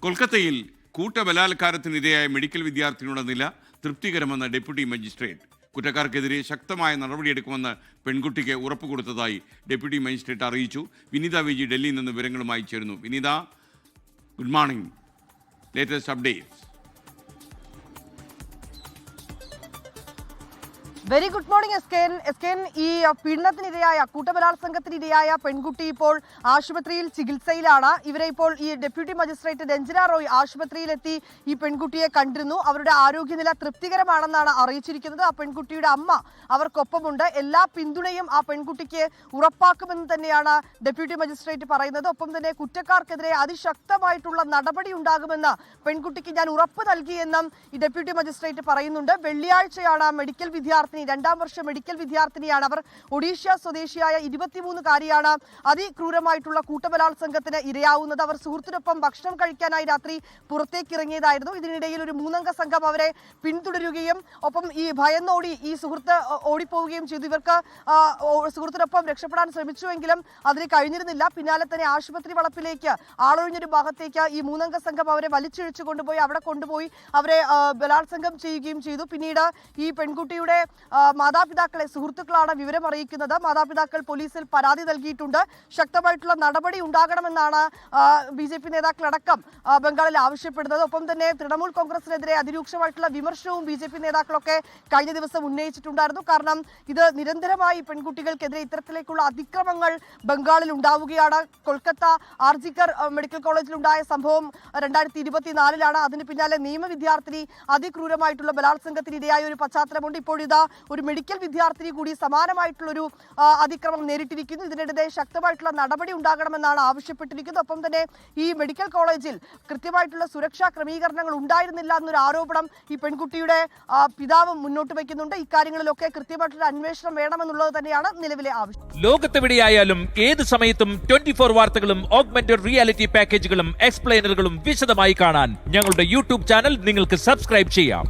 കൊൽക്കത്തയിൽ കൂട്ടബലാത്കാരത്തിനിരയായ മെഡിക്കൽ വിദ്യാർത്ഥിനിയുടെ നില തൃപ്തികരമെന്ന് deputy magistrate. കുറ്റക്കാർക്കെതിരെ ശക്തമായ നടപടിയെടുക്കുമെന്ന് പെൺകുട്ടിക്ക് ഉറപ്പ് കൊടുത്തതായി ഡെപ്യൂട്ടി മജിസ്ട്രേറ്റ് അറിയിച്ചു. വിനീത വിജി ഡൽഹിയിൽ നിന്ന് വിവരങ്ങളുമായി ചേരുന്നു. Vineetha, good morning. Latest updates. Very good morning എസ്കേൻ. ഈ പീഡനത്തിനിരയായ കൂട്ടബലാത്സംഗത്തിനിരയായ പെൺകുട്ടി ഇപ്പോൾ ആശുപത്രിയിൽ ചികിത്സയിലാണ്. ഇവരെ ഇപ്പോൾ ഈ ഡെപ്യൂട്ടി മജിസ്ട്രേറ്റ് രഞ്ജന റോയ് ആശുപത്രിയിലെത്തി ഈ പെൺകുട്ടിയെ കണ്ടിരുന്നു. അവരുടെ ആരോഗ്യനില തൃപ്തികരമാണെന്നാണ് അറിയിച്ചിരിക്കുന്നത്. ആ പെൺകുട്ടിയുടെ അമ്മ അവർക്കൊപ്പമുണ്ട്. എല്ലാ പിന്തുണയും ആ പെൺകുട്ടിക്ക് ഉറപ്പാക്കുമെന്ന് തന്നെയാണ് ഡെപ്യൂട്ടി മജിസ്ട്രേറ്റ് പറയുന്നത്. ഒപ്പം തന്നെ കുറ്റക്കാർക്കെതിരെ അതിശക്തമായിട്ടുള്ള നടപടി ഉണ്ടാകുമെന്ന് പെൺകുട്ടിക്ക് ഞാൻ ഉറപ്പ് നൽകിയെന്നും ഈ ഡെപ്യൂട്ടി മജിസ്ട്രേറ്റ് പറയുന്നുണ്ട്. വെള്ളിയാഴ്ചയാണ് മെഡിക്കൽ വിദ്യാർത്ഥിനി, 2ാം വർഷ മെഡിക്കൽ വിദ്യാർത്ഥിനിയാണ്. അവർ ഒഡീഷ സ്വദേശിയായ 23-കാരിയാണ്. അതിക്രൂരമായിട്ടുള്ള കൂട്ടബലാത്സംഗത്തിന് ഇരയാവുന്നത്. അവർ സുഹൃത്തിനൊപ്പം ഭക്ഷണം കഴിക്കാനായി രാത്രി പുറത്തേക്ക് ഇറങ്ങിയതായിരുന്നു. ഇതിനിടയിൽ ഒരു 3-അംഗ സംഘം അവരെ പിന്തുടരുകയും ഒപ്പം ഈ ഭയന്നോടി ഈ സുഹൃത്ത് ഓടിപ്പോവുകയും ചെയ്തു. ഇവർക്ക് സുഹൃത്തിനൊപ്പം രക്ഷപ്പെടാൻ ശ്രമിച്ചുവെങ്കിലും അതിന് കഴിഞ്ഞിരുന്നില്ല. പിന്നാലെ തന്നെ ആശുപത്രി വളപ്പിലേക്ക്, ആളൊഴിഞ്ഞൊരു ഭാഗത്തേക്ക് ഈ 3-അംഗ സംഘം അവരെ വലിച്ചിഴിച്ചു കൊണ്ടുപോയി അവിടെ കൊണ്ടുപോയി അവരെ ബലാത്സംഗം ചെയ്യുകയും ചെയ്തു. പിന്നീട് ഈ പെൺകുട്ടിയുടെ മാതാപിതാക്കളെ, സുഹൃത്തുക്കളാണ് വിവരം അറിയിക്കുന്നത്. മാതാപിതാക്കൾ പോലീസിൽ പരാതി നൽകിയിട്ടുണ്ട്. ശക്തമായിട്ടുള്ള നടപടി ഉണ്ടാകണമെന്നാണ് BJP നേതാക്കളടക്കം ബംഗാളിൽ ആവശ്യപ്പെടുന്നത്. ഒപ്പം തന്നെ തൃണമൂൽ കോൺഗ്രസിനെതിരെ അതിരൂക്ഷമായിട്ടുള്ള വിമർശനവും BJP നേതാക്കളൊക്കെ കഴിഞ്ഞ ദിവസം ഉന്നയിച്ചിട്ടുണ്ടായിരുന്നു. കാരണം ഇത് നിരന്തരമായി പെൺകുട്ടികൾക്കെതിരെ ഇത്തരത്തിലേക്കുള്ള അതിക്രമങ്ങൾ ബംഗാളിൽ ഉണ്ടാവുകയാണ്. കൊൽക്കത്ത ആർജിക്കർ മെഡിക്കൽ കോളേജിലുണ്ടായ സംഭവം 2024-ലാണ്. അതിന് പിന്നാലെ നിയമ വിദ്യാർത്ഥിനി അതിക്രൂരമായിട്ടുള്ള ബലാത്സംഗത്തിന് ഇരയായ ഒരു പശ്ചാത്തലമുണ്ട്. ഇപ്പോഴിതാ ഒരു മെഡിക്കൽ വിദ്യാർത്ഥിനി കൂടി സമാനമായിട്ടുള്ളൊരു അതിക്രമം നേരിട്ടിരിക്കുന്നു. ഇതിനെതിരെ ശക്തമായിട്ടുള്ള നടപടി ഉണ്ടാകണമെന്നാണ് ആവശ്യപ്പെട്ടിരിക്കുന്നത്. ഒപ്പം തന്നെ ഈ മെഡിക്കൽ കോളേജിൽ കൃത്യമായിട്ടുള്ള സുരക്ഷാ ക്രമീകരണങ്ങൾ ഉണ്ടായിരുന്നില്ല എന്നൊരു ആരോപണം ഈ പെൺകുട്ടിയുടെ പിതാവ് മുന്നോട്ട് വയ്ക്കുന്നുണ്ട്. ഇക്കാര്യങ്ങളിലൊക്കെ കൃത്യമായിട്ടുള്ള അന്വേഷണം വേണമെന്നുള്ളത് തന്നെയാണ് നിലവിലെ ആവശ്യം. ലോകത്തെവിടെയായാലും ഏത് സമയത്തും 24 വാർത്തകളും ഓഗ്മെന്റഡ് റിയാലിറ്റി പാക്കേജുകളും എക്സ്പ്ലെയിനറുകളും വിശദമായി കാണാൻ ഞങ്ങളുടെ യൂട്യൂബ് ചാനൽ നിങ്ങൾക്ക് സബ്സ്ക്രൈബ് ചെയ്യാം.